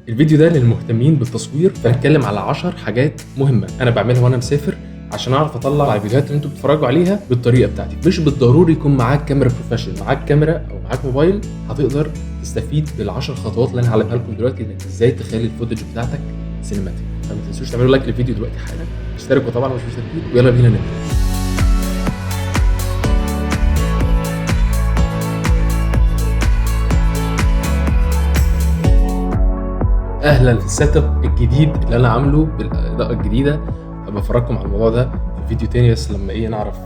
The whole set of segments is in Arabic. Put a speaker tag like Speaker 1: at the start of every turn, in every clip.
Speaker 1: الفيديو ده للمهتمين بالتصوير، فهنتكلم على 10 حاجات مهمة أنا بعملها وأنا مسافر عشان أعرف أطلع الفيديوهات اللي أنتوا بتتفرجوا عليها بالطريقة بتاعتي. مش بالضروري يكون معاك كاميرا بروفيشنال، معاك كاميرا أو معاك موبايل هتقدر تستفيد بال10 خطوات اللي أنا هعلمها لكم دلوقتي إنك إزاي تخلي الفوتج بتاعتك سينماتيك. فما تنسوش تعملوا لايك للفيديو دلوقتي حالا، اشتركوا طبعا مش مشتركين، ويلا بينا نبدأ. اهلا في السيت اب الجديد اللي انا عامله بالاضاءه الجديده. هبفرجكم على الموضوع ده في فيديو تاني، بس لما نعرف.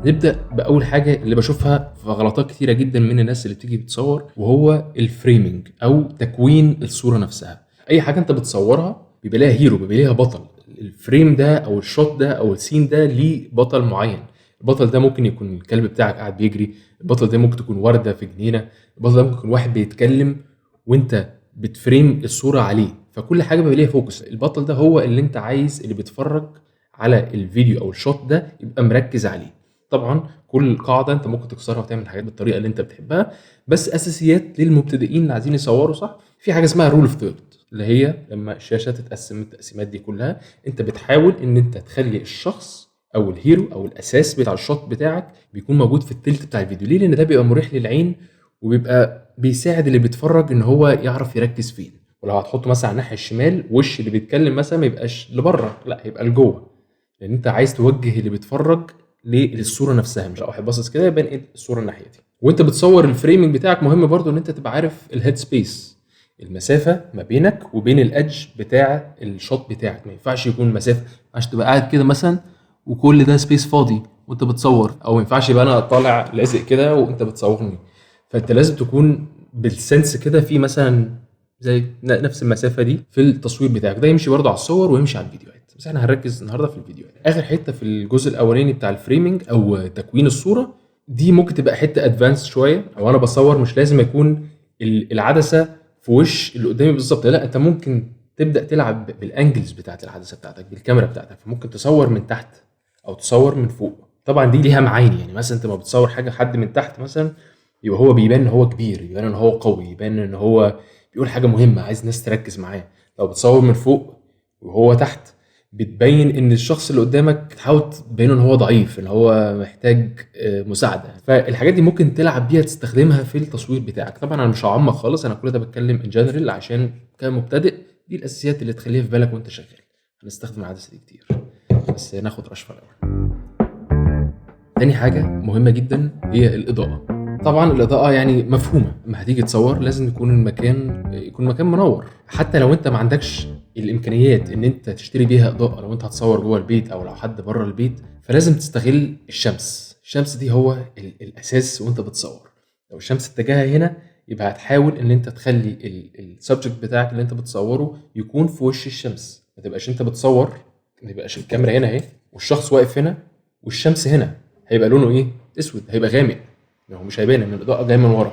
Speaker 1: نبدا باول حاجه اللي بشوفها في غلطات كتيره جدا من الناس اللي بتيجي بتصور، وهو الفريمنج او تكوين الصوره نفسها. اي حاجه انت بتصورها بيبقى لها هيرو، بيبقى ليها بطل. الفريم ده او الشوت ده او السين ده ليه بطل معين. البطل ده ممكن يكون الكلب بتاعك قاعد بيجري، البطل ده ممكن تكون ورده في جنينه، البطل ده ممكن يكون واحد بيتكلم وانت بتفريم الصورة عليه. فكل حاجة بيبقى ليها فوكس. البطل ده هو اللي انت عايز اللي بيتفرج على الفيديو او الشوت ده يبقى مركز عليه. طبعا كل قاعدة انت ممكن تكسرها وتعمل حاجات بالطريقة اللي انت بتحبها، بس اساسيات للمبتدئين اللي عايزين يصوروا صح. في حاجة اسمها رول اوف ثيرد، اللي هي لما الشاشة تتقسم التقسيمات دي كلها، انت بتحاول ان انت تخلي الشخص او الهيرو او الاساس بتاع الشوت بتاعك بيكون موجود في التلت بتاع الفيديو. ليه؟ لان ده بيبقى مريح للعين وبيبقى بيساعد اللي بيتفرج ان هو يعرف يركز فين. ولو هتحطه مثلا على الناحيه الشمال، وش اللي بيتكلم مثلا ما يبقاش لبره، لا يبقى لجوه، لان انت عايز توجه اللي بيتفرج للصوره نفسها، مش واحد باصص كده يبان ايه الصوره الناحيه دي. وانت بتصور الفريمنج بتاعك مهم برضو ان انت تبقى عارف الهيد سبيس، المسافه ما بينك وبين الادج بتاع الشوت بتاعك. ما ينفعش يكون مسافه عشان تبقى قاعد كده مثلا وكل ده سبيس فاضي وانت بتصور، او ما ينفعش يبقى انا طالع لازق كده وانت بتصورني. فانت لازم تكون بالسنس كده في مثلا زي نفس المسافه دي في التصوير بتاعك. ده يمشي برضه على الصور ويمشي على الفيديوهات، بس احنا هنركز النهارده في الفيديوهات. اخر حته في الجزء الاولاني بتاع الفريمنج او تكوين الصوره دي ممكن تبقى حته ادفانس شويه. او انا بصور مش لازم يكون العدسه في وش اللي قدامي بالظبط، لا انت ممكن تبدا تلعب بالانجلز بتاعت العدسه بتاعتك بالكاميرا بتاعتك. فممكن تصور من تحت او تصور من فوق. طبعا دي ليها معاني، يعني مثلا انت ما بتصور حاجه حد من تحت مثلا يبقى هو بيبان ان هو كبير، يبان ان هو قوي، يبان ان هو بيقول حاجه مهمه عايز الناس تركز معاه. لو بتصور من فوق وهو تحت بتبين ان الشخص اللي قدامك تحاول تبين ان هو ضعيف، ان هو محتاج مساعده. فالحاجات دي ممكن تلعب بيها تستخدمها في التصوير بتاعك. طبعا انا مش هعمق خالص، انا كل ده بتكلم ان جنرال عشان كمبتدئ دي الاساسيات اللي تخليها في بالك وانت شغال. هنستخدم العدسه دي كتير، بس ناخد رشفه الاول. تاني حاجه مهمه جدا هي الاضاءه. طبعا الاضاءه يعني مفهومه، لما هتيجي تصور لازم يكون مكان منور. حتى لو انت ما عندكش الامكانيات ان انت تشتري بيها اضاءه، لو انت هتصور جوه البيت او لو حد بره البيت، فلازم تستغل الشمس دي هو الاساس وانت بتصور. لو الشمس اتجاهها هنا يبقى هتحاول ان انت تخلي السبجكت بتاعك اللي انت بتصوره يكون في وش الشمس. ما تبقاش انت بتصور، ما تبقاش الكاميرا هنا اهي والشخص واقف هنا والشمس هنا، هيبقى لونه ايه؟ اسود، هيبقى غامق، هو مش هيبان ان الاضاءه جايه من ورا.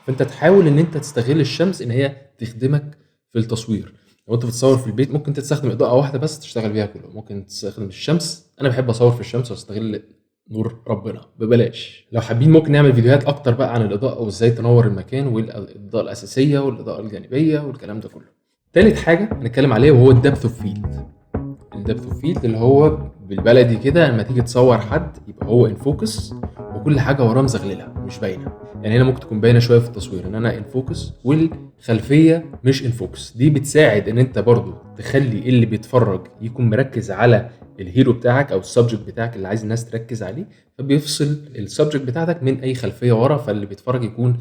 Speaker 1: فانت تحاول ان انت تستغل الشمس ان هي تخدمك في التصوير. لو انت بتصور في البيت ممكن تستخدم اضاءه واحده بس تشتغل بيها كله، ممكن تستخدم الشمس. انا بحب اصور في الشمس واستغل نور ربنا ببلاش. لو حابين ممكن نعمل فيديوهات اكتر بقى عن الاضاءه وازاي تنور المكان والاضاءه الاساسيه والاضاءه الجانبيه والكلام ده كله. تالت حاجه هنتكلم عليها وهو الدبث اوف فيلد. الدبث اوف فيلد اللي هو بالبلدي كده لما تيجي تصور حد يبقى هو ان فوكس وكل حاجه وراه مزغلله مش باينه. يعني هنا ممكن تكون باينه شويه في التصوير ان انا ان فوكس والخلفيه مش ان فوكس. دي بتساعد ان انت برضو تخلي اللي بيتفرج يكون مركز على الهيرو بتاعك او السبجكت بتاعك اللي عايز الناس تركز عليه، فبيفصل السبجكت بتاعتك من اي خلفيه ورا، فاللي بيتفرج يكون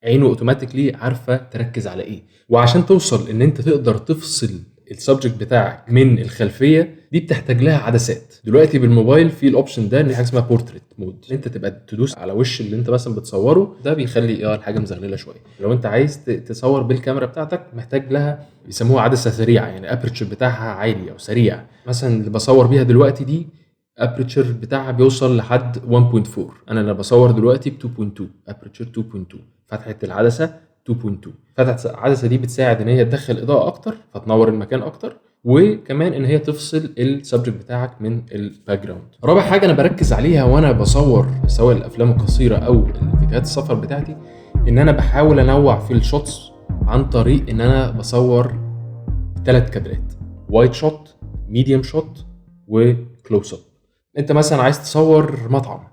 Speaker 1: عينه اوتوماتيكلي عارفه تركز على ايه. وعشان توصل ان انت تقدر تفصل السبجكت بتاعك من الخلفيه دي بتحتاج لها عدسات. دلوقتي بالموبايل في الاوبشن ده ان حاجه اسمها بورتريت مود، انت تبقى تدوس على وش اللي انت مثلا بتصوره، ده بيخلي الحاجه مزغلله شويه. لو انت عايز تصور بالكاميرا بتاعتك محتاج لها بيسموها عدسه سريعه، يعني ابرتشر بتاعها عالي او سريع. مثلا اللي بصور بيها دلوقتي دي ابرتشر بتاعها بيوصل لحد 1.4. انا اللي بصور دلوقتي ب 2.2 ابرتشر 2.2. فتحه العدسه 2.2. فتحه العدسه دي بتساعد ان هي تدخل اضاءه اكتر فتنور المكان اكتر، وكمان ان هي تفصل السبجكت بتاعك من الباك جراوند. رابع حاجه انا بركز عليها وانا بصور سواء الافلام القصيره او الفيديوهات السفر بتاعتي، ان انا بحاول انوع في الشوتس عن طريق ان انا بصور 3 كادرات: وايد شوت، ميديوم شوت، وكلوز اب. انت مثلا عايز تصور مطعم،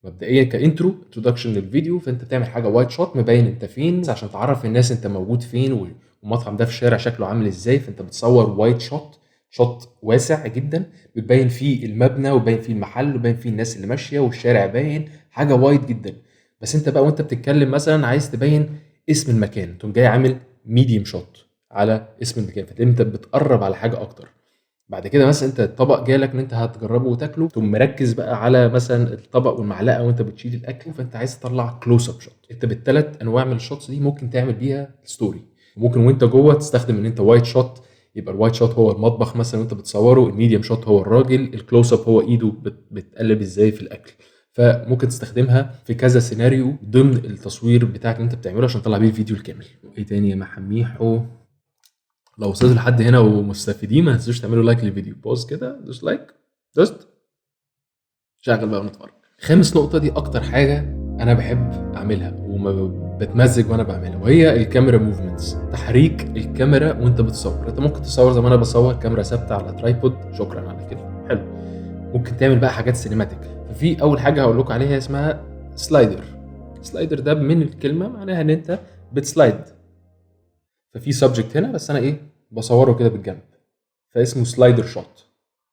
Speaker 1: مبدئيا كانترو انتروداكشن للفيديو، فانت بتعمل حاجه وايد شوت مبين انت فين عشان تعرف الناس انت موجود فين والمطعم ده في الشارع شكله عامل ازاي. فانت بتصور وايد شوت، شوت واسع جدا بتبين فيه المبنى وباين فيه المحل وباين فيه الناس اللي ماشيه والشارع باين، حاجه وايد جدا. بس انت بقى وانت بتتكلم مثلا عايز تبين اسم المكان، تقوم جاي عامل ميديوم شوت على اسم المكان، فتلاقي انت بتقرب على حاجه اكتر. بعد كده مثلا انت الطبق جالك ان انت هتجربه وتاكله، تقوم مركز بقى على مثلا الطبق والمعلقه وانت بتشيل الاكل، فانت عايز تطلع كلوز اب شوت. انت بالثلاث انواع من الشوتس دي ممكن تعمل بيها ستوري. ممكن وانت جوه تستخدم ان انت وايد شوت، يبقى الوايد شوت هو المطبخ مثلا وانت بتصوره، الميديوم شوت هو الراجل، الكلوز اب هو ايده بتقلب ازاي في الاكل. فممكن تستخدمها في كذا سيناريو ضمن التصوير بتاعك اللي انت بتعمله عشان تطلع بيه الفيديو الكامل. وايه تاني يا محميحو؟ لو وصلتوا لحد هنا ومستفيدين ما تنسوش تعملوا لايك للفيديو، بوز كده، دوس لايك، دوست، شغل بقى ونتفرج. خامس نقطة دي أكتر حاجة أنا بحب أعملها وبتمزج وأنا بعملها، وهي الكاميرا موفمنتس، تحريك الكاميرا وأنت بتصور. أنت ممكن تصور زي ما أنا بصور، كاميرا ثابتة على ترايبود، شكرا على كده، حلو. ممكن تعمل بقى حاجات سينماتيك. ففي أول حاجة هقول لكم عليها اسمها سلايدر. سلايدر ده من الكلمة معناها إن أنت بتسلايد، ففي سبجكت هنا بس انا بصوره كده بالجنب، فاسمه سلايدر شوت.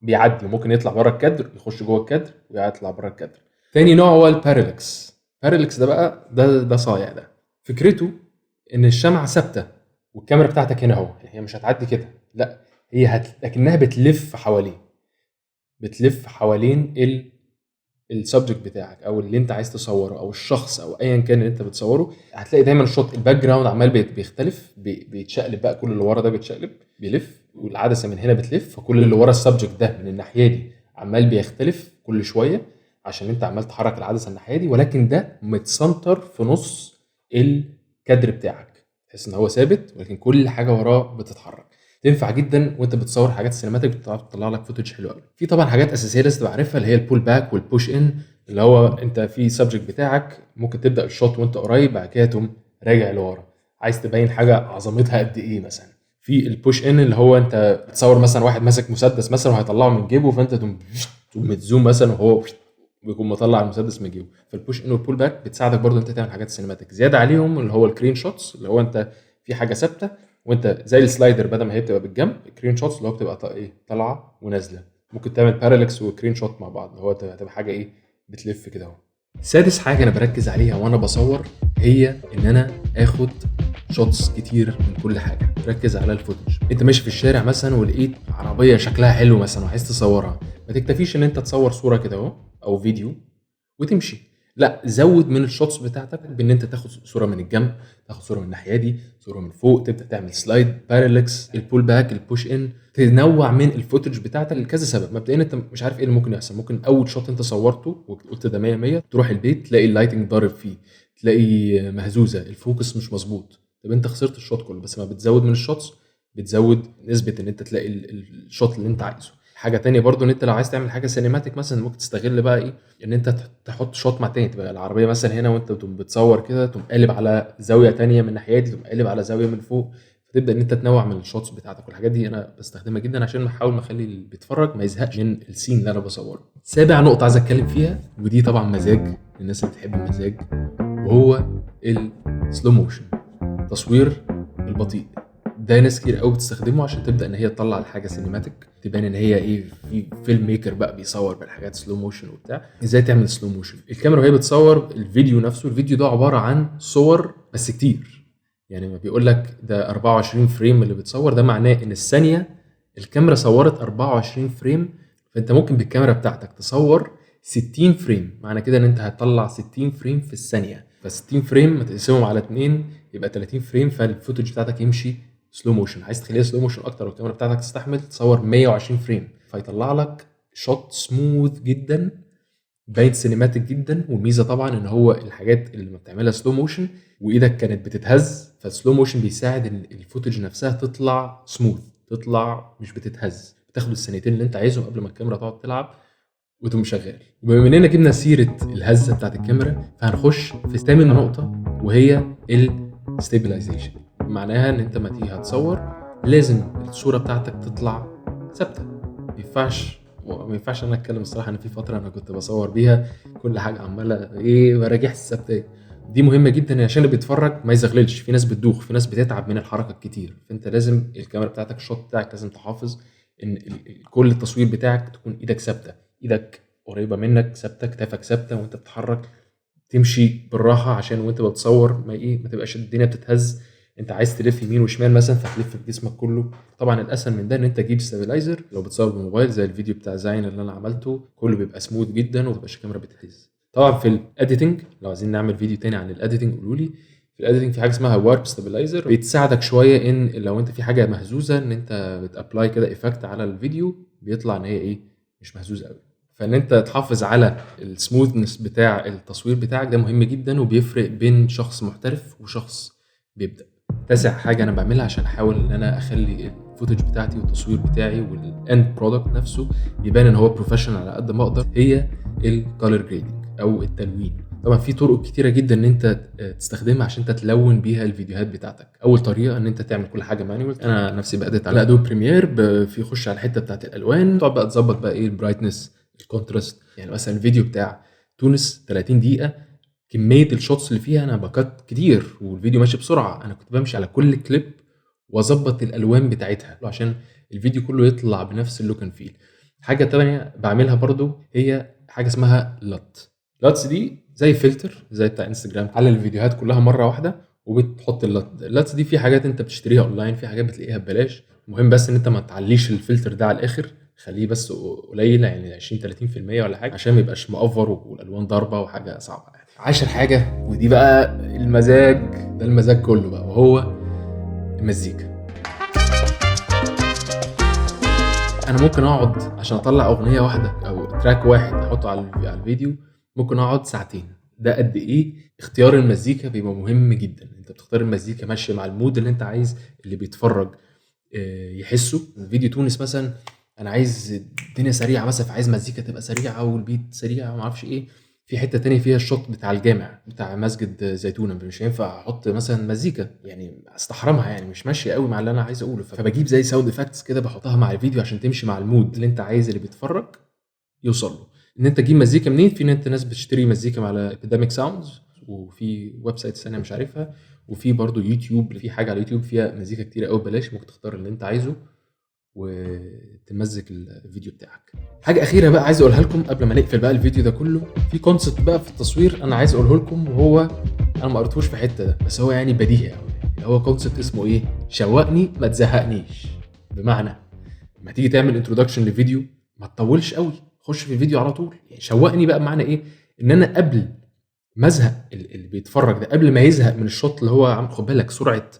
Speaker 1: بيعدي وممكن يطلع بره الكادر، يخش جوه الكادر ويطلع بره الكادر. تاني نوع هو البارالكس. بارالكس ده بقى ده صايع. ده فكرته ان الشمعة ثابته والكاميرا بتاعتك هنا اهو، هي مش هتعدي كده، لا هي لكنها بتلف حواليه، بتلف حوالين السبجكت بتاعك او اللي انت عايز تصوره او الشخص او ايا كان اللي انت بتصوره. هتلاقي دايما الشوت الباك جراوند عمال بيختلف، بيتشقلب بقى، كل اللي ورا ده بيتشقلب بيلف، والعدسه من هنا بتلف، فكل اللي ورا السبجكت ده من الناحيه دي عمال بيختلف كل شويه عشان انت عمال تحرك العدسه الناحيه دي، ولكن ده متسنتر في نص الكادر بتاعك، تحس ان هو ثابت ولكن كل حاجه وراه بتتحرك. تنفع جدا وانت بتصور حاجات سينماتيك، بتعرف تطلع لك فوتج حلو قوي. في طبعا حاجات اساسيه لازم تبقى عارفها، اللي هي البول باك والبوش ان، اللي هو انت في سبجكت بتاعك ممكن تبدا الشوت وانت قريب، بعد كده تقوم راجع لورا، عايز تبين حاجه عظمتها قد ايه مثلا. في البوش ان اللي هو انت بتصور مثلا واحد ماسك مسدس مثلا وهيطلعه من جيبه، فانت تقوم متزوم مثلا وهو بيكون مطلع المسدس من جيبه. فالبوش ان والبول باك بتساعدك برضو انت تعمل حاجات سينماتيك. زياده عليهم اللي هو الكرين شوتس، اللي هو انت في حاجه ثابته وانت زي السلايدر بدل ما هي بتبقى بالجنب، الكرين شوتس اللي هو بتبقى طالعه ونازله. ممكن تعمل بارالكس وكرين شوت مع بعض، اللي هو تبقى حاجه بتلف كده اهو. سادس حاجه انا بركز عليها وانا بصور هي ان انا اخد شوتس كتير من كل حاجه. ركز على الفوتج. انت ماشي في الشارع مثلا ولقيت عربيه شكلها حلو مثلا وعايز تصورها، ما تكتفيش ان انت تصور صوره كده اهو او فيديو وتمشي، لا زود من الشوتس بتاعتك بان انت تاخد صوره من الجنب، تاخد صوره من الناحيه دي، صوره من فوق، تبدا تعمل سلايد، بارالكس، البول باك، البوش ان، تنوع من الفوتج بتاعتك لكذا سبب. مبدئيا انت مش عارف ايه اللي ممكن يحصل، ممكن اول شوت انت صورته وقلت ده 100 100 تروح البيت تلاقي اللايتنج ضارب فيه، تلاقي مهزوزه، الفوكس مش مظبوط، طب انت خسرت الشوت كله. بس ما بتزود من الشوتس بتزود نسبه ان انت تلاقي الشوت اللي انت عايزه. حاجه تانية برضو ان انت لو عايز تعمل حاجه سينماتيك مثلا ممكن تستغل بقى ان انت تحط شوت مع تاني، تبقى العربيه مثلا هنا وانت بتصور كده تقوم قالب على زاويه تانية من الناحيه دي، تقوم قالب على زاويه من فوق، فتبدا ان انت تنوع من الشوتس بتاعتك. والحاجات دي انا بستخدمها جدا عشان احاول ما اخلي اللي بيتفرج ما يزهقش من السين اللي انا بصوره. سابع نقطه عايز اتكلم فيها، ودي طبعا مزاج الناس اللي بتحب المزاج، وهو السلو موشن، تصوير البطيء. ده ناس كتير قوي بتستخدمه عشان تبدا ان هي تطلع الحاجه سينماتيك، تبان ان هي في فيلم ميكر بقى بيصور بالحاجات سلو موشن وبتاع. ازاي تعمل سلو موشن؟ الكاميرا وهي بتصور الفيديو نفسه، الفيديو ده عباره عن صور بس كتير، يعني ما بيقول لك ده 24 فريم اللي بتصور، ده معناه ان الثانيه الكاميرا صورت 24 فريم، فانت ممكن بالكاميرا بتاعتك تصور 60 فريم، معنى كده ان انت هتطلع 60 فريم في الثانيه، ف60 فريم تقسمهم على 2 يبقى 30 فريم، فالفوتج بتاعتك يمشي سلو موشن. عايز تخليها سلو موشن اكتر والكاميرا بتاعتك تستحمل، تصور 120 فريم فيطلع لك شوت سموث جدا، باين سينماتيك جدا. والميزه طبعا ان هو الحاجات اللي ما بتعملها سلو موشن وايدك كانت بتتهز، فالسلو موشن بيساعد ان الفوتج نفسها تطلع سموث، تطلع مش بتتهز، بتاخد الثانيتين اللي انت عايزهم قبل ما الكاميرا تقعد تلعب وتقوم شغال. وبما اننا جبنا سيره الهزه بتاعت الكاميرا، فهنخش في ثامن نقطه وهي الستابلايزيشن. معناها ان انت ما تيجي هتصور لازم الصوره بتاعتك تطلع ثابته. ما ينفعش انا اتكلم الصراحه ان في فتره انا كنت بصور بيها كل حاجه عماله براجعها الثابته. دي مهمه جدا عشان اللي بيتفرج ما يزغللش. في ناس بتدوخ، في ناس بتتعب من الحركه الكتير، فانت لازم الكاميرا بتاعتك الشوت بتاعك لازم تحافظ ان كل التصوير بتاعك تكون ايدك ثابته، ايدك قريبه منك ثابته، كتافك ثابته، وانت بتتحرك تمشي بالراحه عشان وانت بتصور ما تبقاش الدنيا بتتهز. انت عايز تلف يمين وشمال مثلا فتلف بجسمك كله. طبعا الاسهل من ده ان انت تجيب ستابلايزر لو بتصور بالموبايل زي الفيديو بتاع زاين اللي انا عملته، كله بيبقى سموث جدا وما تبقاش الكاميرا بتهز. طبعا في الاديتنج لو عايزين نعمل فيديو تاني عن الاديتنج قولوا لي. في الاديتنج في حاجه اسمها وارب ستابلايزر بيتساعدك شويه ان لو انت في حاجه مهزوزه ان انت بتابلاي كده ايفكت على الفيديو بيطلع ان هي مش مهزوزه قوي. فان انت تحافظ على السموثنس بتاع التصوير بتاعك ده مهم جدا وبيفرق بين شخص محترف وشخص بيبدأ. تاسع حاجه انا بعملها عشان احاول ان انا اخلي الفوتج بتاعتي والتصوير بتاعي والاند برودكت نفسه يبان ان هو بروفيشنال على قد ما اقدر، هي الكالر جريدنج او التلوين. طبعا في طرق كتيره جدا ان انت تستخدمها عشان انت تلون بيها الفيديوهات بتاعتك. اول طريقه ان انت تعمل كل حاجه مانوال. انا نفسي بدات على ادوب بريمير في خش على الحته بتاعت الالوان، تقعد بقى تظبط بقى البرايتنس، الكونتراست. يعني مثلا الفيديو بتاع تونس 30 دقيقه كميه الشوتس اللي فيها انا بكت كتير والفيديو ماشي بسرعه، انا كنت بمشي على كل كليب واظبط الالوان بتاعتها عشان الفيديو كله يطلع بنفس اللوك اند فيل. حاجه تانية بعملها برضو هي حاجه اسمها لاتس دي زي فلتر زي بتاع انستجرام على الفيديوهات كلها مره واحده وبتحط اللاتس دي. في حاجات انت بتشتريها اونلاين، في حاجات بتلاقيها ببلاش. المهم بس ان انت ما تعليش الفلتر ده على الاخر، خليه بس قليل يعني 20 30% ولا حاجه عشان ما يبقاش مأفر والالوان ضاربه وحاجه صعبه يعني. 10 حاجه ودي بقى المزاج، ده المزاج كله بقى، وهو المزيكا. انا ممكن اقعد عشان اطلع اغنيه واحده او تراك واحد احطه على الفيديو ممكن اقعد ساعتين. ده قد ايه اختيار المزيكا بيبقى مهم جدا. انت بتختار المزيكا ماشيه مع المود اللي انت عايز اللي بيتفرج يحسه. فيديو تونس مثلا انا عايز الدنيا سريعه مثلا، فعايز مزيكا تبقى سريعه والبيت سريع وما اعرفش ايه. في حته تانية فيها الشوت بتاع الجامع بتاع مسجد زيتونه، مش هينفع احط مثلا مزيكا يعني استحرمها، يعني مش ماشيه قوي مع اللي انا عايز اقوله. فبجيب زي ساوند افكتس كده بحطها مع الفيديو عشان تمشي مع المود اللي انت عايز اللي بيتفرج يوصل له. ان انت تجيب مزيكا منين؟ في ناس بتشتري مزيكا على ابيديميك ساوندز، وفي ويب سايت ثانيه مش عارفها، وفي برضو يوتيوب، في حاجه على يوتيوب فيها مزيكا كتير قوي ببلاش، ممكن تختار اللي انت عايزه وتمزج الفيديو بتاعك. حاجه اخيره بقى عايز اقولها لكم قبل ما نقفل بقى الفيديو ده كله، في كونسبت بقى في التصوير انا عايز اقوله لكم، وهو انا ما قريتهوش في حته ده بس هو يعني بديهي قوي. هو كونسبت اسمه شوقني ما تزهقنيش. بمعنى لما تيجي تعمل انترودكشن لفيديو ما تطولش قوي، خش في الفيديو على طول. يعني شوقني بقى بمعنى ان انا قبل ما ازهق اللي بيتفرج ده، قبل ما يزهق من الشوط اللي هو عم، خد بالك سرعه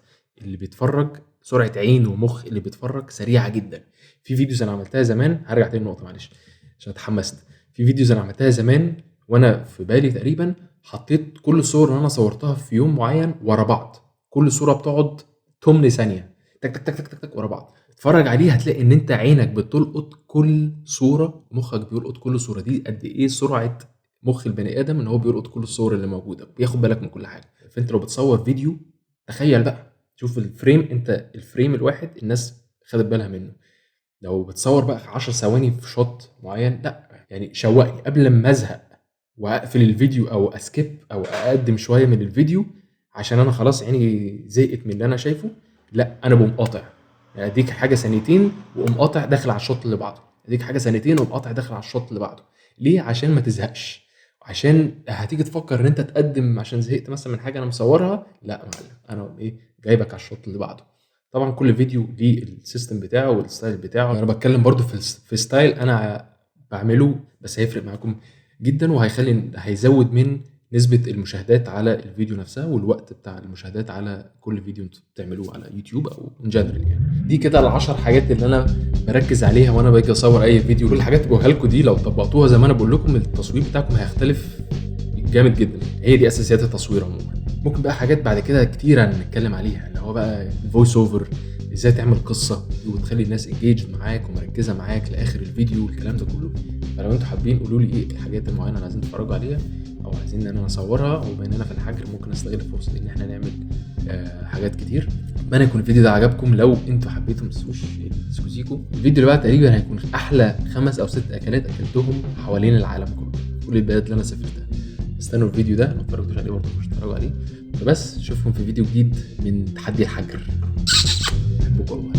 Speaker 1: اللي بيتفرج، سرعه عين ومخ اللي بيتفرج سريعه جدا. في فيديوز انا عملتها زمان، هرجع تاني النقطه معلش عشان اتحمست. في فيديوز انا عملتها زمان وانا في بالي تقريبا حطيت كل الصور اللي انا صورتها في يوم معين ورا بعض، كل صوره بتقعد 8 ثانيه تك تك تك تك تك, تك ورا بعض. اتفرج عليها هتلاقي ان انت عينك بتلقط كل صوره، مخك بيلقط كل صوره. دي قد ايه سرعه مخ البني ادم ان هو بيلقط كل الصور اللي موجوده، بياخد بالك من كل حاجه. فانت لو بتصور فيديو تخيل بقى، شوف الفريم، انت الفريم الواحد الناس خدت بالها منه. لو بتصور بقى 10 ثواني في شوت معين، لا يعني شوقني قبل ما ازهق واقفل الفيديو او اسكيب او اقدم شويه من الفيديو عشان انا خلاص عيني زهقت من اللي انا شايفه، لا انا بقوم قاطع. يعني اديك حاجه ثانيتين واقوم قاطع داخل على الشوط اللي بعده، اديك حاجه ثانيتين واقوم قاطع داخل على الشوط اللي بعده. ليه؟ عشان ما تزهقش، عشان هتيجي تفكر ان انت تقدم عشان زهقت مثلا من حاجه انا مصورها. لا معلم، انا جايبك على الشوط اللي بعده. طبعا كل فيديو ليه السيستم بتاعه والستايل بتاعه. انا بتكلم برضو في ستايل انا بعمله بس هيفرق معاكم جدا، هيزود من نسبة المشاهدات على الفيديو نفسها والوقت بتاع المشاهدات على كل فيديو انتوا بتعملوه على يوتيوب او ان جنرال. يعني دي كده ال10 حاجات اللي انا بركز عليها وانا باجي اصور اي فيديو. كل الحاجات اللي بقولها لكم دي لو طبقتوها زي ما انا بقول لكم التصوير بتاعكم هيختلف جامد جدا. هي دي اساسيات التصوير عموما. ممكن بقى حاجات بعد كده كتيره نتكلم عليها، اللي هو بقى الفويس اوفر، ازاي تعمل قصه وتخلي الناس انجيج معاك ومركزه معاك لاخر الفيديو والكلام ده كله. فلو انتوا حابين قولوا لي الحاجات المعينه اللي عايزين تتفرجوا عليها او عايزين ان انا اصورها، وبما اننا في الحجر ممكن استغل الفرصه دي ان احنا نعمل حاجات كتير. اتمنى يكون الفيديو ده عجبكم. لو انتوا حبيتوا ما تنسوش السكوزيكو. الفيديو اللي بعد تقريبا هيكون احلى 5 أو 6 اكلات اكلتهم حوالين العالم كله، كل البلاد اللي انا سافرتها. استنوا الفيديو ده، لو اتفرجتوش عليه برضه مش تتفرجوا عليه. فبس اشوفكم في فيديو جديد من تحدي الحجر. بحبكم والله.